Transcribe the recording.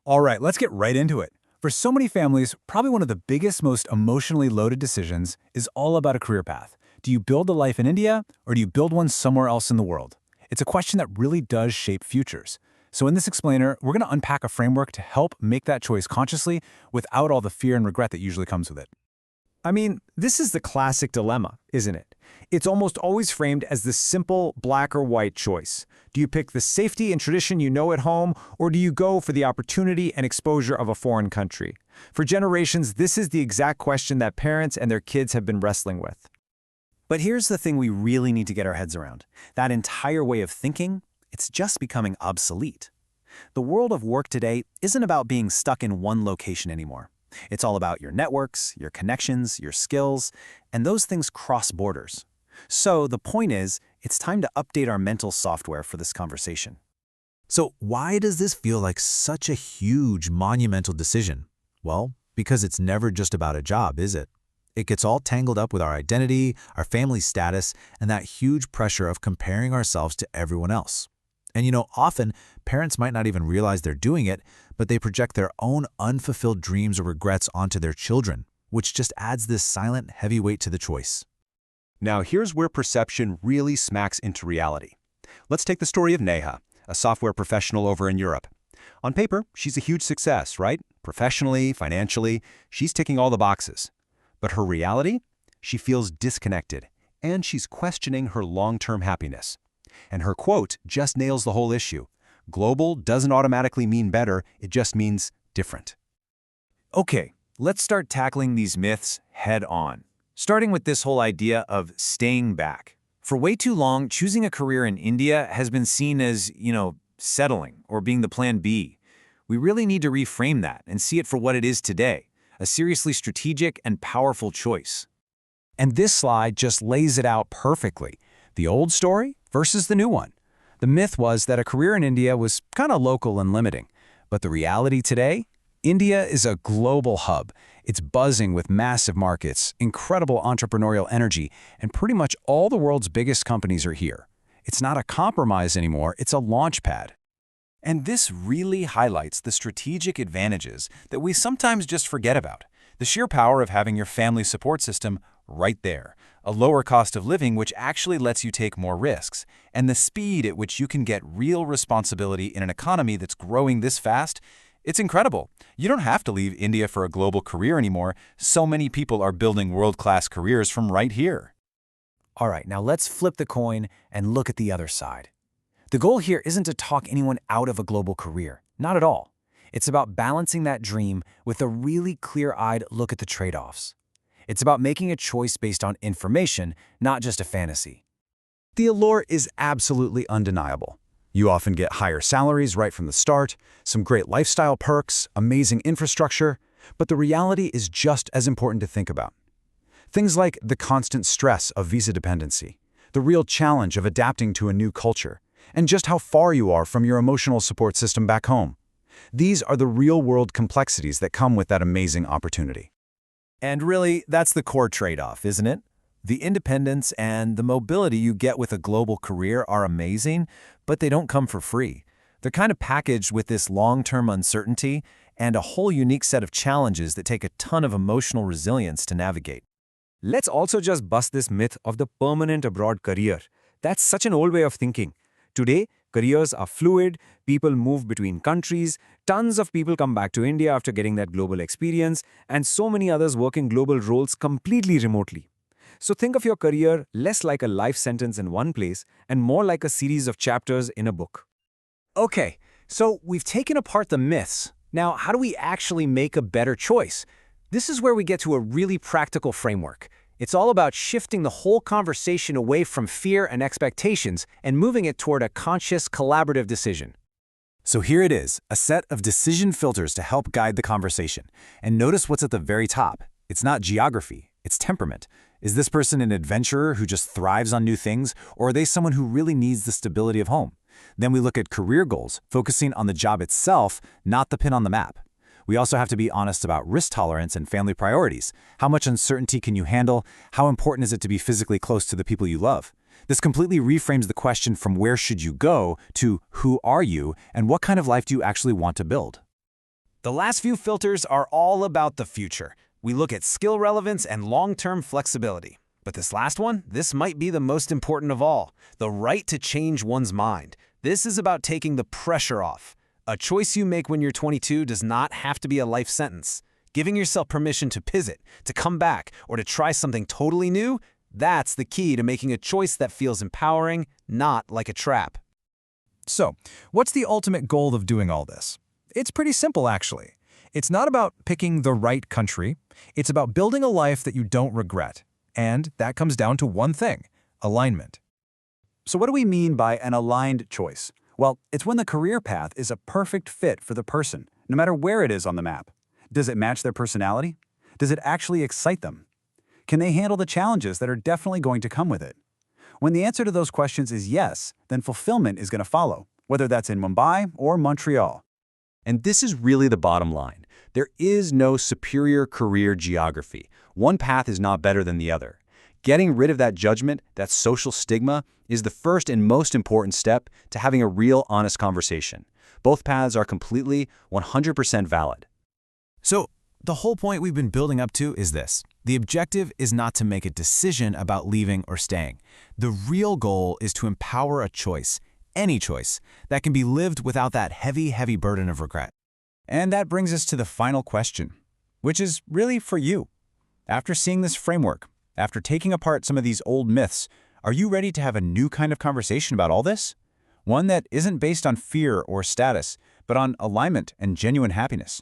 All right, let's get right into it. For so many families, probably one of the biggest, most emotionally loaded decisions is all about a career path. Do you build a life in India, or do you build one somewhere else in the world? It's a question that really does shape futures. So in this explainer, we're going to unpack a framework to help make that choice consciously without all the fear and regret that usually comes with it. I mean, this is the classic dilemma, isn't it? It's almost always framed as the simple black or white choice. Do you pick the safety and tradition you know at home, or do you go for the opportunity and exposure of a foreign country? For generations, this is the exact question that parents and their kids have been wrestling with. But here's the thing we really need to get our heads around. That entire way of thinking, it's just becoming obsolete. The world of work today isn't about being stuck in one location anymore. It's all about your networks, your connections, your skills, and those things cross borders. So the point is, it's time to update our mental software for this conversation. So why does this feel like such a huge, monumental decision? Well, because it's never just about a job, is it? It gets all tangled up with our identity, our family status, and that huge pressure of comparing ourselves to everyone else. And often parents might not even realize they're doing it, but they project their own unfulfilled dreams or regrets onto their children, which just adds this silent, heavy weight to the choice. Now here's where perception really smacks into reality. Let's take the story of Neha, a software professional over in Europe. On paper, she's a huge success, right? Professionally, financially, she's ticking all the boxes. But her reality? She feels disconnected, and she's questioning her long-term happiness. And her quote just nails the whole issue. Global doesn't automatically mean better, it just means different. Okay, let's start tackling these myths head on. Starting with this whole idea of staying back. For way too long, choosing a career in India has been seen as, settling or being the plan B. We really need to reframe that and see it for what it is today, a seriously strategic and powerful choice. And this slide just lays it out perfectly. The old story versus the new one. The myth was that a career in India was kind of local and limiting. But the reality today? India is a global hub. It's buzzing with massive markets, incredible entrepreneurial energy, and pretty much all the world's biggest companies are here. It's not a compromise anymore, it's a launch pad. And this really highlights the strategic advantages that we sometimes just forget about. The sheer power of having your family support system right there, a lower cost of living which actually lets you take more risks, and the speed at which you can get real responsibility in an economy that's growing this fast. It's incredible. You don't have to leave India for a global career anymore. So many people are building world-class careers from right here. All right, now let's flip the coin and look at the other side. The goal here isn't to talk anyone out of a global career. Not at all. It's about balancing that dream with a really clear-eyed look at the trade-offs. It's about making a choice based on information, not just a fantasy. The allure is absolutely undeniable. You often get higher salaries right from the start, some great lifestyle perks, amazing infrastructure, but the reality is just as important to think about. Things like the constant stress of visa dependency, the real challenge of adapting to a new culture, and just how far you are from your emotional support system back home. These are the real-world complexities that come with that amazing opportunity. And really, that's the core trade-off, isn't it? The independence and the mobility you get with a global career are amazing, but they don't come for free. They're kind of packaged with this long-term uncertainty and a whole unique set of challenges that take a ton of emotional resilience to navigate. Let's also just bust this myth of the permanent abroad career. That's such an old way of thinking. Today, careers are fluid, people move between countries, tons of people come back to India after getting that global experience, and so many others work in global roles completely remotely. So think of your career less like a life sentence in one place and more like a series of chapters in a book. Okay, so we've taken apart the myths. Now, how do we actually make a better choice? This is where we get to a really practical framework. It's all about shifting the whole conversation away from fear and expectations and moving it toward a conscious, collaborative decision. So here it is, a set of decision filters to help guide the conversation. And notice what's at the very top. It's not geography, it's temperament. Is this person an adventurer who just thrives on new things, or are they someone who really needs the stability of home? Then we look at career goals, focusing on the job itself, not the pin on the map. We also have to be honest about risk tolerance and family priorities. How much uncertainty can you handle? How important is it to be physically close to the people you love? This completely reframes the question from where should you go to who are you and what kind of life do you actually want to build? The last few filters are all about the future. We look at skill relevance and long-term flexibility. But this last one, this might be the most important of all, the right to change one's mind. This is about taking the pressure off. A choice you make when you're 22 does not have to be a life sentence. Giving yourself permission to pivot, to come back, or to try something totally new, that's the key to making a choice that feels empowering, not like a trap. So, what's the ultimate goal of doing all this? It's pretty simple, actually. It's not about picking the right country. It's about building a life that you don't regret. And that comes down to one thing: alignment. So what do we mean by an aligned choice? Well, it's when the career path is a perfect fit for the person, no matter where it is on the map. Does it match their personality? Does it actually excite them? Can they handle the challenges that are definitely going to come with it? When the answer to those questions is yes, then fulfillment is going to follow, whether that's in Mumbai or Montreal. And this is really the bottom line. There is no superior career geography. One path is not better than the other. Getting rid of that judgment, that social stigma, is the first and most important step to having a real, honest conversation. Both paths are completely, 100% valid. So, the whole point we've been building up to is this. The objective is not to make a decision about leaving or staying. The real goal is to empower a choice, any choice, that can be lived without that heavy, heavy burden of regret. And that brings us to the final question, which is really for you. After seeing this framework, after taking apart some of these old myths, are you ready to have a new kind of conversation about all this? One that isn't based on fear or status, but on alignment and genuine happiness.